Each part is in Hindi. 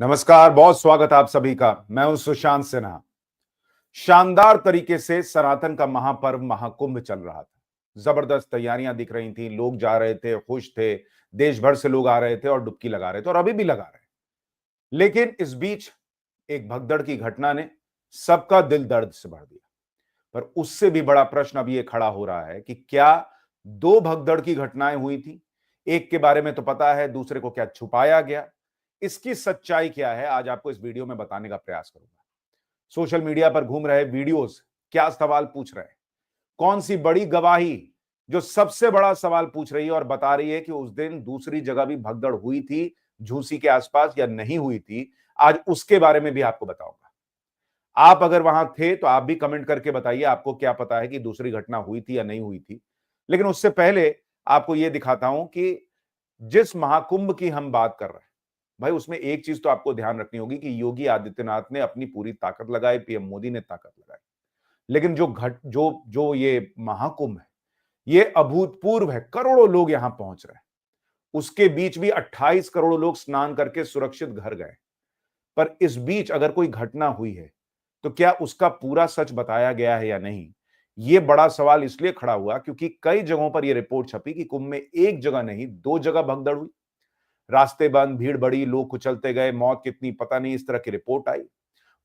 नमस्कार, बहुत स्वागत आप सभी का। मैं हूं सुशांत सिन्हा। शानदार तरीके से सनातन का महापर्व महाकुंभ चल रहा था। जबरदस्त तैयारियां दिख रही थी, लोग जा रहे थे, खुश थे, देश भर से लोग आ रहे थे और डुबकी लगा रहे थे और अभी भी लगा रहे हैं। लेकिन इस बीच एक भगदड़ की घटना ने सबका दिल दर्द से भर दिया। पर उससे भी बड़ा प्रश्न अब ये खड़ा हो रहा है कि क्या दो भगदड़ की घटनाएं हुई थी? एक के बारे में तो पता है, दूसरे को क्या छुपाया गया? इसकी सच्चाई क्या है, आज आपको इस वीडियो में बताने का प्रयास करूंगा। सोशल मीडिया पर घूम रहे वीडियोस क्या सवाल पूछ रहे हैं? कौन सी बड़ी गवाही जो सबसे बड़ा सवाल पूछ रही है और बता रही है कि उस दिन दूसरी जगह भी भगदड़ हुई थी झूसी के आसपास या नहीं हुई थी? आज उसके बारे में भी आपको बताऊंगा। आप अगर वहां थे तो आप भी कमेंट करके बताइए आपको क्या पता है कि दूसरी घटना हुई थी या नहीं हुई थी। लेकिन उससे पहले आपको यह दिखाता हूं कि जिस महाकुंभ की हम बात कर रहे हैं, भाई उसमें एक चीज तो आपको ध्यान रखनी होगी कि योगी आदित्यनाथ ने अपनी पूरी ताकत लगाई, पीएम मोदी ने ताकत लगाई। लेकिन जो ये महाकुंभ है, ये अभूतपूर्व है। करोड़ों लोग यहां पहुंच रहे हैं। उसके बीच भी 28 करोड़ लोग स्नान करके सुरक्षित घर गए। पर इस बीच अगर कोई घटना हुई है तो क्या उसका पूरा सच बताया गया है या नहीं? यह बड़ा सवाल इसलिए खड़ा हुआ क्योंकि कई जगहों पर यह रिपोर्ट छपी कि कुंभ में एक जगह नहीं, दो जगह भगदड़ हुई। रास्ते बंद, भीड़ बढ़ी, लोग कुचलते गए, मौत कितनी पता नहीं, इस तरह की रिपोर्ट आई।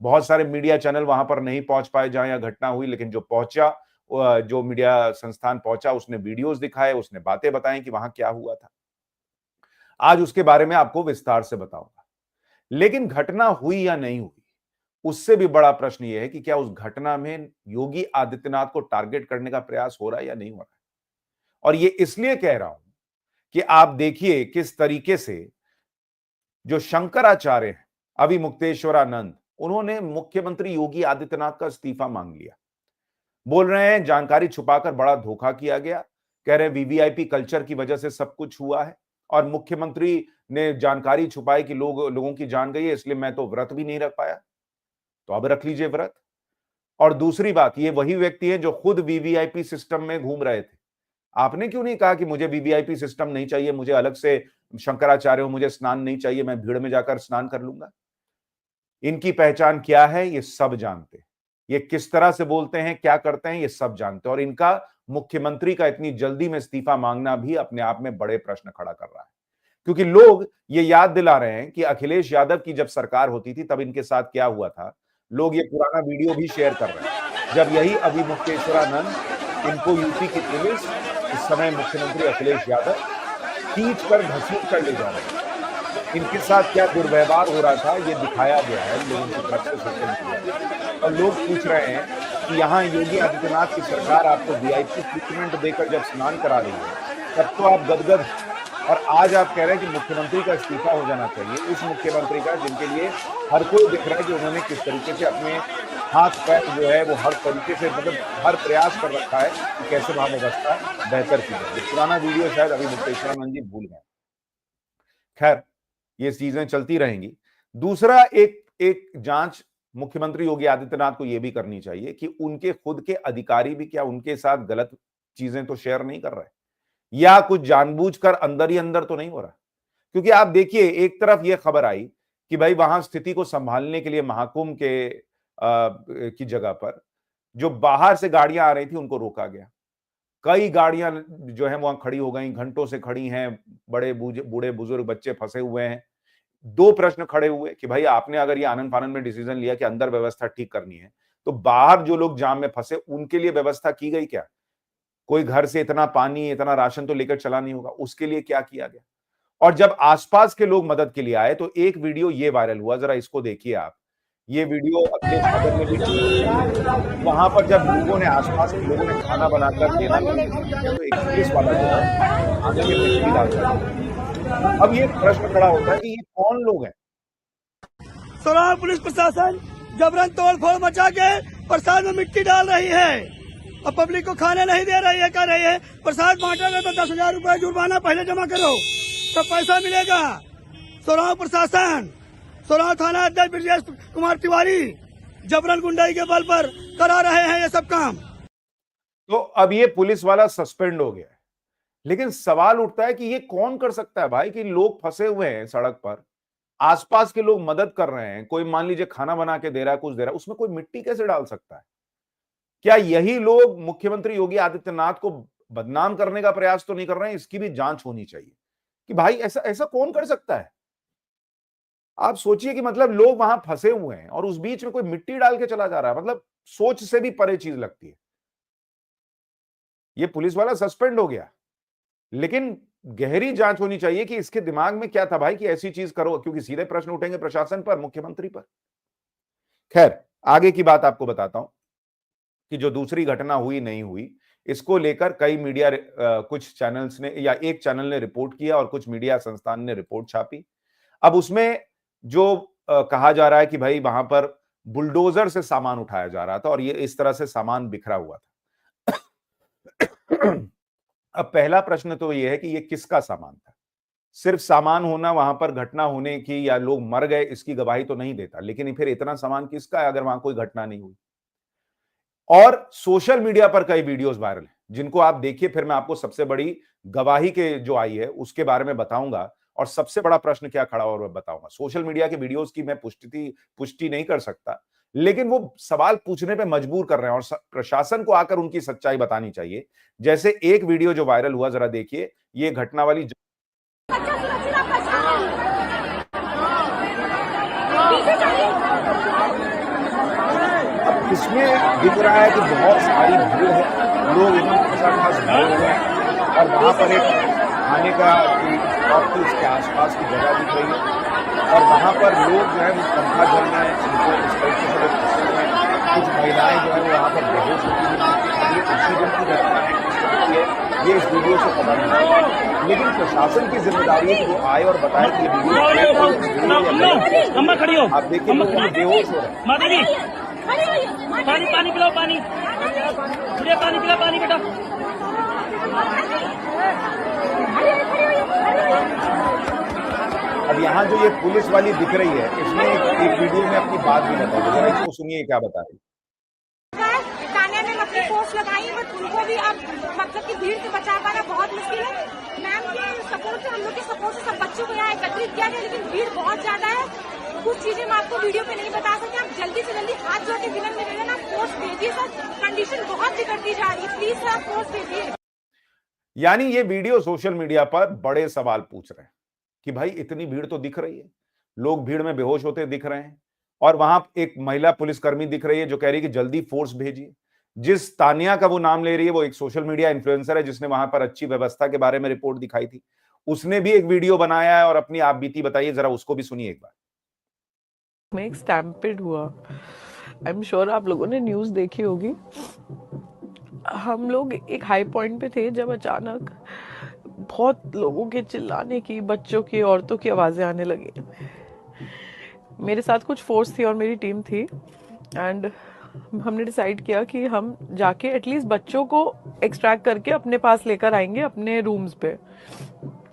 बहुत सारे मीडिया चैनल वहां पर नहीं पहुंच पाए जहां यह घटना हुई, लेकिन जो पहुंचा, जो मीडिया संस्थान पहुंचा, उसने वीडियोस दिखाए, उसने बातें बताई कि वहां क्या हुआ था। आज उसके बारे में आपको विस्तार से बताऊंगा। लेकिन घटना हुई या नहीं हुई, उससे भी बड़ा प्रश्न यह है कि क्या उस घटना में योगी आदित्यनाथ को टारगेट करने का प्रयास हो रहा है या नहीं हो रहा है। और यह इसलिए कह रहा हूं कि आप देखिए किस तरीके से जो शंकराचार्य हैं, अविमुक्तेश्वरानंद, उन्होंने मुख्यमंत्री योगी आदित्यनाथ का इस्तीफा मांग लिया। बोल रहे हैं जानकारी छुपाकर बड़ा धोखा किया गया। कह रहे हैं वीवीआईपी कल्चर की वजह से सब कुछ हुआ है और मुख्यमंत्री ने जानकारी छुपाई कि लोगों की जान गई है, इसलिए मैं तो व्रत भी नहीं रख पाया। तो अब रख लीजिए व्रत। और दूसरी बात, ये वही व्यक्ति है जो खुद वीवीआईपी सिस्टम में घूम रहे थे। आपने क्यों नहीं कहा कि मुझे वीवीआईपी सिस्टम नहीं चाहिए, मुझे अलग से शंकराचार्य हो, मुझे स्नान नहीं चाहिए, मैं भीड़ में जाकर स्नान कर लूंगा? इनकी पहचान क्या है ये सब जानते हैं। ये किस तरह से बोलते हैं, क्या करते हैं, ये सब जानते हैं। और इनका मुख्यमंत्री का इतनी जल्दी में इस्तीफा मांगना भी अपने आप में बड़े प्रश्न खड़ा कर रहा है। क्योंकि लोग ये याद दिला रहे हैं कि अखिलेश यादव की जब सरकार होती थी तब इनके साथ क्या हुआ था। लोग ये पुराना वीडियो भी शेयर कर रहे हैं जब यही अविमुक्तेश्वरानंद, इनको यूपी की पुलिस, उस समय मुख्यमंत्री अखिलेश यादव, खींच कर घसीट कर ले जा रहे हैं। इनके साथ क्या दुर्व्यवहार हो रहा था ये दिखाया गया है लोगों की तरफ से सोशल मीडिया पर। और लोग पूछ रहे हैं कि यहाँ योगी आदित्यनाथ की सरकार आपको वीआईपी ट्रीटमेंट देकर जब स्नान करा रही है तब तो आप गदगद हैं। और आज आप कह रहे हैं कि मुख्यमंत्री का इस्तीफा हो जाना चाहिए, उस मुख्यमंत्री का जिनके लिए हर कोई दिख रहा है कि उन्होंने किस तरीके से अपने हाथ पैर जो है वो हर तरीके से, मतलब हर प्रयास कर रखा है कि कैसे वहां व्यवस्था बेहतर की जाए। पुराना वीडियो शायद अभी मुक्तेश्वरानंद जी भूल गए। खैर, ये चीजें चलती रहेंगी। दूसरा, एक एक जांच मुख्यमंत्री योगी आदित्यनाथ को यह भी करनी चाहिए कि उनके खुद के अधिकारी भी क्या उनके साथ गलत चीजें तो शेयर नहीं कर रहे या कुछ जानबूझकर अंदर ही अंदर तो नहीं हो रहा। क्योंकि आप देखिए, एक तरफ यह खबर आई कि भाई वहां स्थिति को संभालने के लिए महाकुंभ के की जगह पर जो बाहर से गाड़ियां आ रही थी उनको रोका गया। कई गाड़ियां जो है वहां खड़ी हो गई, घंटों से खड़ी हैं, बड़े बूढ़े बुजुर्ग बच्चे फंसे हुए हैं। दो प्रश्न खड़े हुए कि भाई आपने अगर ये आनन फानन में डिसीजन लिया कि अंदर व्यवस्था ठीक करनी है तो बाहर जो लोग जाम में फंसे उनके लिए व्यवस्था की गई क्या? कोई घर से इतना पानी, इतना राशन तो लेकर चला नहीं होगा, उसके लिए क्या किया गया? और जब आसपास के लोग मदद के लिए आए तो एक वीडियो ये वायरल हुआ, जरा इसको देखिए आप। ये वीडियो अखिलेश यादव ने भी ट्वीट किया। वहां पर जब लोगों ने, आसपास के लोगों ने खाना बनाकर देना शुरू किया तो एक पुलिस वाला जो है खाने में मिट्टी डालता है। अब ये प्रश्न खड़ा होता है कि ये कौन लोग हैं? सोनार पुलिस प्रशासन जबरन तोड़ फोड़ मचा के प्रसाद में मिट्टी डाल रही है और पब्लिक को खाने नहीं दे रही है। कह रही है प्रसाद बांटेगा तो 10,000 रुपए जुर्माना पहले जमा करो तब पैसा मिलेगा। सोनार प्रशासन, सोनार थाना अध्यक्ष ब्रजेश कुमार तिवारी जबरन गुंडाई के बल पर करा रहे हैं ये सब काम। तो अब ये पुलिस वाला सस्पेंड हो गया है, लेकिन सवाल उठता है कि ये कौन कर सकता है भाई कि लोग फंसे हुए हैं सड़क पर, आसपास के लोग मदद कर रहे हैं, कोई मान लीजिए खाना बना के दे रहा है, कुछ दे रहा है, उसमें कोई मिट्टी कैसे डाल सकता है? क्या यही लोग मुख्यमंत्री योगी आदित्यनाथ को बदनाम करने का प्रयास तो नहीं कर रहे हैं? इसकी भी जांच होनी चाहिए कि भाई ऐसा ऐसा कौन कर सकता है? आप सोचिए कि मतलब लोग वहां फंसे हुए हैं और उस बीच में कोई मिट्टी डाल के चला जा रहा है, मतलब सोच से भी परे चीज लगती है। ये पुलिस वाला सस्पेंड हो गया, लेकिन गहरी जांच होनी चाहिए कि इसके दिमाग में क्या था भाई कि ऐसी चीज करो, क्योंकि सीधे प्रश्न उठेंगे प्रशासन पर, मुख्यमंत्री पर। खैर, आगे की बात आपको बताता हूं कि जो दूसरी घटना हुई नहीं हुई, इसको लेकर कई मीडिया कुछ चैनल्स ने या एक चैनल ने रिपोर्ट किया और कुछ मीडिया संस्थान ने रिपोर्ट छापी। अब उसमें जो कहा जा रहा है कि भाई वहां पर बुलडोजर से सामान उठाया जा रहा था और ये इस तरह से सामान बिखरा हुआ था। अब पहला प्रश्न तो ये है कि ये किसका सामान था? सिर्फ सामान होना वहां पर घटना होने की या लोग मर गए इसकी गवाही तो नहीं देता, लेकिन फिर इतना सामान किसका है अगर वहां कोई घटना नहीं हुई? और सोशल मीडिया पर कई वीडियोस वायरल हैं जिनको आप देखिए, फिर मैं आपको सबसे बड़ी गवाही के जो आई है उसके बारे में बताऊंगा और सबसे बड़ा प्रश्न क्या खड़ा और बताऊंगा। सोशल मीडिया के वीडियोस की मैं पुष्टि नहीं कर सकता, लेकिन वो सवाल पूछने पे मजबूर कर रहे हैं और प्रशासन को आकर उनकी सच्चाई बतानी चाहिए। जैसे एक वीडियो जो वायरल हुआ, जरा देखिए, ये घटना वाली अब इसमें दिख रहा है कि बहुत सारी भीड़ है, लोग एकदम खचाखच भरे हुए हैं और वहां पर एक खाने का स्टॉप थी, उसके आसपास की जगह दिख रही है और वहां पर लोग जो है वो पंखा झल रहे हैं, उनको इस तरीके से लोग फंसे हुए हैं। कुछ महिलाएं जो है वहां पर बेहोश होती हुई दिख रही है। उसी दिन की घटना है, किस तरह की है ये इस वीडियो से पता नहीं चला, लेकिन प्रशासन की जिम्मेदारी है कि वो आए और बताए कि ये वीडियो आप देखिए लोग बेहोश हो रहे हैं। पानी पानी पिलाओ, पानी मुझे पानी पिलाओ, पानी बेटा। अब यहाँ जो ये पुलिस वाली दिख रही है, इसने एक वीडियो में अपनी बात भी बताई, जरा इसको सुनिए क्या बता रही है। तानिया ने अपनी फोर्स लगाई, बट उनको भी अब मतलब कि भीड़ से बचा पाना बहुत मुश्किल है। मैम के सपोर्ट से, हम लोग के सपोर्ट से सब बच्चों को यहाँ एकत्रित किया गया, लेकिन भीड़ बहुत ज्यादा है। कुछ चीजें मैं आपको वीडियो पे नहीं बता सकती, आप जल्दी से जल्दी हाथ जोड़ के विनम्र निवेदन आप फोर्स भेजिए सर, कंडीशन बहुत बिगड़ती जा रही है, प्लीज सर आप फोर्स भेजिए। यानी ये वीडियो सोशल मीडिया पर बड़े सवाल पूछ रहे हैं कि भाई इतनी भीड़ तो दिख रही है, लोग भीड़ में बेहोश होते दिख रहे हैं और वहां एक महिला पुलिसकर्मी दिख रही है जो कह रही है कि जल्दी फोर्स भेजिए। जिस तानिया का वो नाम ले रही है वो एक सोशल मीडिया इन्फ्लुएंसर है जिसने वहां पर अच्छी व्यवस्था के बारे में रिपोर्ट दिखाई थी, उसने भी एक वीडियो बनाया है और अपनी आप बीती बताइए, जरा उसको भी सुनिए एक बार। में एक स्टैम्पेड हुआ, आई एम श्योर आप लोगों ने न्यूज़ देखी होगी। हम लोग एक हाई पॉइंट पे थे जब अचानक बहुत लोगों के चिल्लाने की, बच्चों की, औरतों की आवाज़ें आने लगी। मेरे साथ कुछ फोर्स थी और मेरी टीम थी एंड हमने डिसाइड किया कि हम जाके एटलीस्ट बच्चों को एक्सट्रैक्ट करके अपने पास लेकर आएंगे अपने रूम्स पे।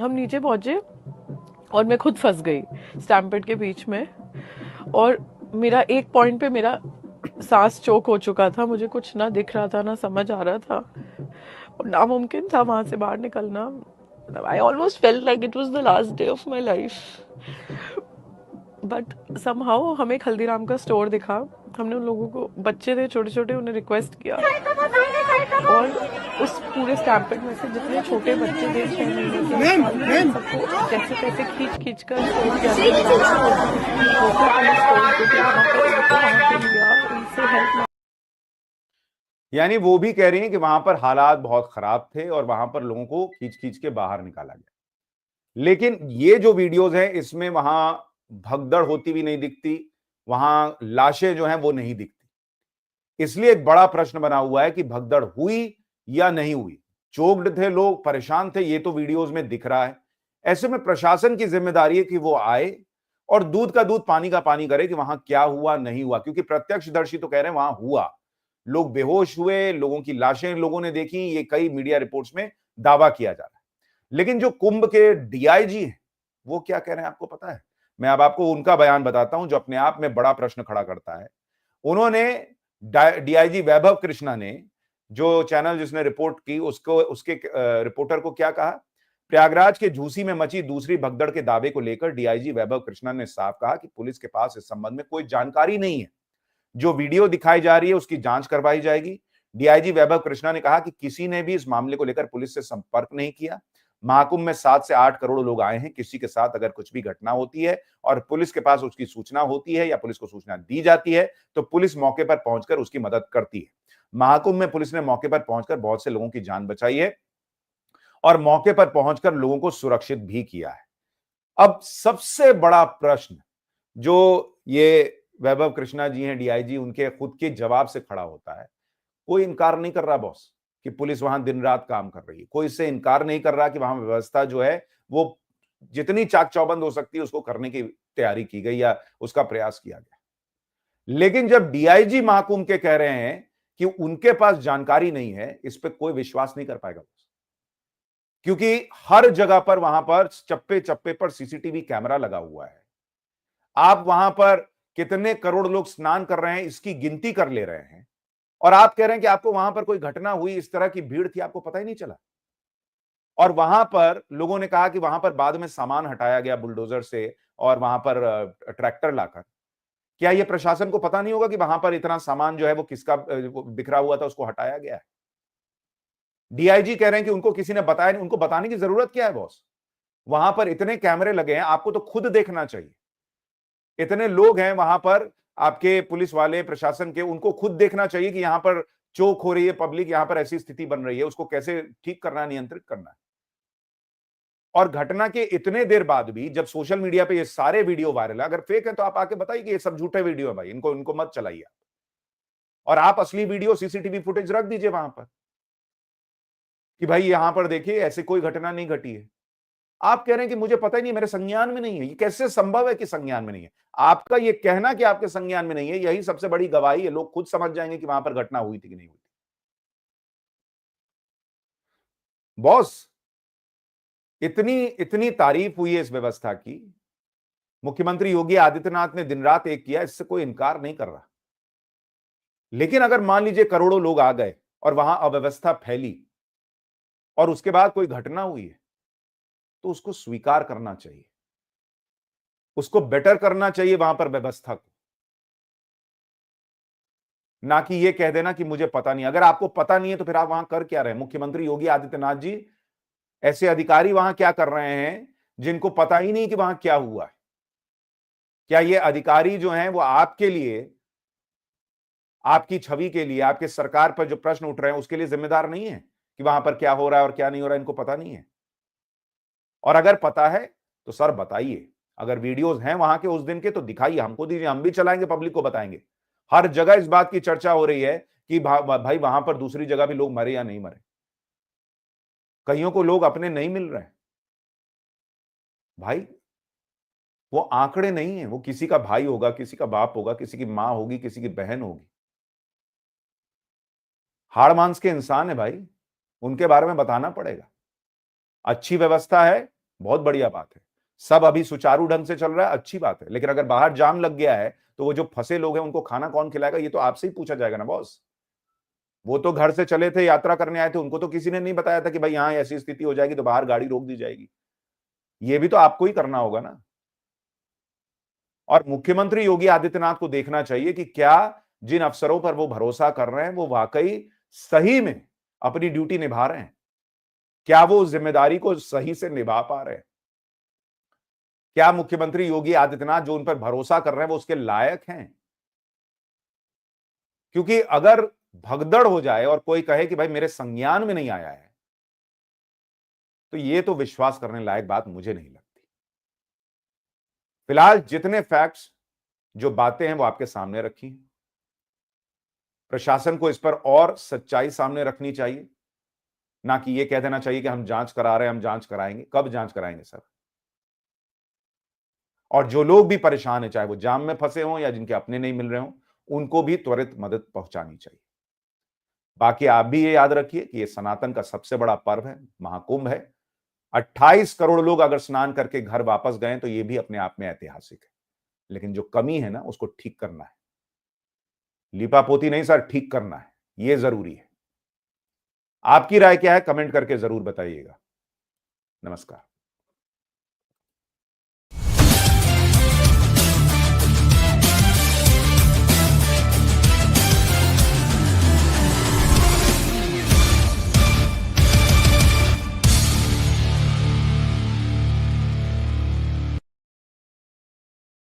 हम नीचे पहुंचे और मैं खुद फंस गई स्टैम्पेड के बीच में और मेरा एक पॉइंट पे मेरा सांस चोक हो चुका था, मुझे कुछ ना दिख रहा था ना समझ आ रहा था और नामुमकिन था वहां से बाहर निकलना। I almost felt like it was the last day of my life, but somehow हमें एक हल्दीराम का स्टोर दिखा। हमने उन लोगों को, बच्चे थे छोटे छोटे, उन्हें रिक्वेस्ट किया और उस पूरे स्टैम्पेड में से जितने छोटे बच्चे थे 6 महीने के, सबको जैसे तैसे खींच खींच कर यानी वो भी कह रही हैं कि वहां पर हालात बहुत खराब थे और वहां पर लोगों को खींच खींच के बाहर निकाला गया। लेकिन ये जो वीडियोज हैं इसमें वहां भगदड़ होती भी नहीं दिखती, वहां लाशें जो हैं वो नहीं दिखती। इसलिए एक बड़ा प्रश्न बना हुआ है कि भगदड़ हुई या नहीं हुई। चोक्ड थे लोग, परेशान थे, ये तो वीडियोज में दिख रहा है। ऐसे में प्रशासन की जिम्मेदारी है कि वो आए और दूध का दूध पानी का पानी करे कि वहां क्या हुआ नहीं हुआ, क्योंकि प्रत्यक्षदर्शी तो कह रहे हैं वहां हुआ, लोग बेहोश हुए, लोगों की लाशें लोगों ने देखी, ये कई मीडिया रिपोर्ट्स में दावा किया जा रहा है। लेकिन जो कुंभ के डीआईजी हैं वो क्या कह रहे हैं आपको पता है? मैं अब आपको उनका बयान बताता हूं जो अपने आप में बड़ा प्रश्न खड़ा करता है। उन्होंने, डीआईजी वैभव कृष्णा ने, जो चैनल जिसने रिपोर्ट की उसको, उसके रिपोर्टर को क्या कहा, प्रयागराज के झूसी में मची दूसरी भगदड़ के दावे को लेकर डीआईजी वैभव कृष्णन ने साफ कहा कि पुलिस के पास इस संबंध में कोई जानकारी नहीं है। जो वीडियो दिखाई जा रही है उसकी जांच करवाई जाएगी। डीआईजी वैभव कृष्णा ने कहा कि किसी ने भी इस मामले को लेकर पुलिस से संपर्क नहीं किया। महाकुंभ में 7 से 8 करोड़ लोग आए हैं। किसी के साथ अगर कुछ भी घटना होती है और पुलिस के पास उसकी सूचना होती है या पुलिस को सूचना दी जाती है तो पुलिस मौके पर पहुंचकर उसकी मदद करती है। महाकुंभ में पुलिस ने मौके पर पहुंचकर बहुत से लोगों की जान बचाई है और मौके पर पहुंचकर लोगों को सुरक्षित भी किया है। अब सबसे बड़ा प्रश्न जो ये वैभव कृष्णा जी हैं डीआईजी, उनके खुद के जवाब से खड़ा होता है। कोई इनकार नहीं कर रहा बॉस कि पुलिस वहां दिन रात काम कर रही है। कोई इससे इनकार नहीं कर रहा कि वहां व्यवस्था जो है वो जितनी चाक चौबंद हो सकती है उसको करने की तैयारी की गई या उसका प्रयास किया गया। लेकिन जब डीआईजी महाकुंभ के कह रहे हैं कि उनके पास जानकारी नहीं है, इस पे कोई विश्वास नहीं कर पाएगा, क्योंकि हर जगह पर वहां पर चप्पे चप्पे पर सीसीटीवी कैमरा लगा हुआ है। आप वहां पर कितने करोड़ लोग स्नान कर रहे हैं इसकी गिनती कर ले रहे हैं और आप कह रहे हैं कि आपको वहां पर कोई घटना हुई, इस तरह की भीड़ थी, आपको पता ही नहीं चला। और वहां पर लोगों ने कहा कि वहां पर बाद में सामान हटाया गया बुलडोजर से और वहां पर ट्रैक्टर लाकर। क्या यह प्रशासन को पता नहीं होगा कि वहां पर इतना सामान जो है वो किसका बिखरा हुआ था, उसको हटाया गया है? डीआईजी कह रहे हैं कि उनको किसी ने बताया नहीं। उनको बताने की जरूरत क्या है बॉस? वहां पर इतने कैमरे लगे हैं, आपको तो खुद देखना चाहिए। इतने लोग हैं वहां पर, आपके पुलिस वाले प्रशासन के, उनको खुद देखना चाहिए कि यहां पर चोक हो रही है पब्लिक, यहां पर ऐसी स्थिति बन रही है, उसको कैसे ठीक करना है, नियंत्रित करना है। और घटना के इतने देर बाद भी जब सोशल मीडिया पे ये सारे वीडियो वायरल है, अगर फेक है तो आप आके बताइए कि ये सब झूठे वीडियो है भाई, इनको मत चलाइए आप। और आप असली वीडियो सीसीटीवी फुटेज रख दीजिए वहां पर कि भाई यहां पर देखिए ऐसे कोई घटना नहीं घटी है। आप कह रहे हैं कि मुझे पता ही नहीं, मेरे संज्ञान में नहीं है। ये कैसे संभव है कि संज्ञान में नहीं है? आपका ये कहना कि आपके संज्ञान में नहीं है, यही सबसे बड़ी गवाही है। लोग खुद समझ जाएंगे कि वहां पर घटना हुई थी कि नहीं हुई थी। बॉस, इतनी तारीफ हुई है इस व्यवस्था की। मुख्यमंत्री योगी आदित्यनाथ ने दिन रात एक किया, इससे कोई इनकार नहीं कर रहा। लेकिन अगर मान लीजिए करोड़ों लोग आ गए और वहां अव्यवस्था फैली और उसके बाद कोई घटना हुई है तो उसको स्वीकार करना चाहिए, उसको बेटर करना चाहिए वहां पर व्यवस्था को, ना कि ये कह देना कि मुझे पता नहीं। अगर आपको पता नहीं है तो फिर आप वहां कर क्या रहे हैं? मुख्यमंत्री योगी आदित्यनाथ जी, ऐसे अधिकारी वहां क्या कर रहे हैं जिनको पता ही नहीं कि वहां क्या हुआ है? क्या ये अधिकारी जो हैं वो आपके लिए, आपकी छवि के लिए, आपके सरकार पर जो प्रश्न उठ रहे हैं उसके लिए जिम्मेदार नहीं है कि वहां पर क्या हो रहा है और क्या नहीं हो रहा है? इनको पता नहीं है। और अगर पता है तो सर बताइए। अगर वीडियोस हैं वहां के उस दिन के तो दिखाइए, हमको दीजिए, हम भी चलाएंगे, पब्लिक को बताएंगे। हर जगह इस बात की चर्चा हो रही है कि भाई वहां पर दूसरी जगह भी लोग मरे या नहीं मरे। कईयों को लोग अपने नहीं मिल रहे हैं भाई। वो आंकड़े नहीं है, वो किसी का भाई होगा, किसी का बाप होगा, किसी की मां होगी, किसी की बहन होगी। हाड़ मांस के इंसान है भाई, उनके बारे में बताना पड़ेगा। अच्छी व्यवस्था है, बहुत बढ़िया बात है, सब अभी सुचारू ढंग से चल रहा है, अच्छी बात है। लेकिन अगर बाहर जाम लग गया है तो वो जो फंसे लोग हैं उनको खाना कौन खिलाएगा? ये तो आपसे ही पूछा जाएगा ना बॉस। वो तो घर से चले थे, यात्रा करने आए थे, उनको तो किसी ने नहीं बताया था कि भाई यहां ऐसी स्थिति हो जाएगी तो बाहर गाड़ी रोक दी जाएगी। ये भी तो आपको ही करना होगा ना। और मुख्यमंत्री योगी आदित्यनाथ को देखना चाहिए कि क्या जिन अफसरों पर वो भरोसा कर रहे हैं वो वाकई सही में अपनी ड्यूटी निभा रहे हैं? क्या वो उस जिम्मेदारी को सही से निभा पा रहे हैं? क्या मुख्यमंत्री योगी आदित्यनाथ जो उन पर भरोसा कर रहे हैं वो उसके लायक हैं? क्योंकि अगर भगदड़ हो जाए और कोई कहे कि भाई मेरे संज्ञान में नहीं आया है, तो ये तो विश्वास करने लायक बात मुझे नहीं लगती। फिलहाल जितने फैक्ट्स, जो बातें हैं वो आपके सामने रखी हैं। प्रशासन को इस पर और सच्चाई सामने रखनी चाहिए, ना कि ये कह देना चाहिए कि हम जांच करा रहे हैं, हम जांच कराएंगे। कब जांच कराएंगे सर? और जो लोग भी परेशान हैं, चाहे वो जाम में फंसे हों या जिनके अपने नहीं मिल रहे हों, उनको भी त्वरित मदद पहुंचानी चाहिए। बाकी आप भी ये याद रखिए कि ये सनातन का सबसे बड़ा पर्व है, महाकुंभ है। 28 करोड़ लोग अगर स्नान करके घर वापस गए तो ये भी अपने आप में ऐतिहासिक है। लेकिन जो कमी है ना, उसको ठीक करना है। लीपापोती नहीं सर, ठीक करना है, ये जरूरी है। आपकी राय क्या है? कमेंट करके जरूर बताइएगा। नमस्कार।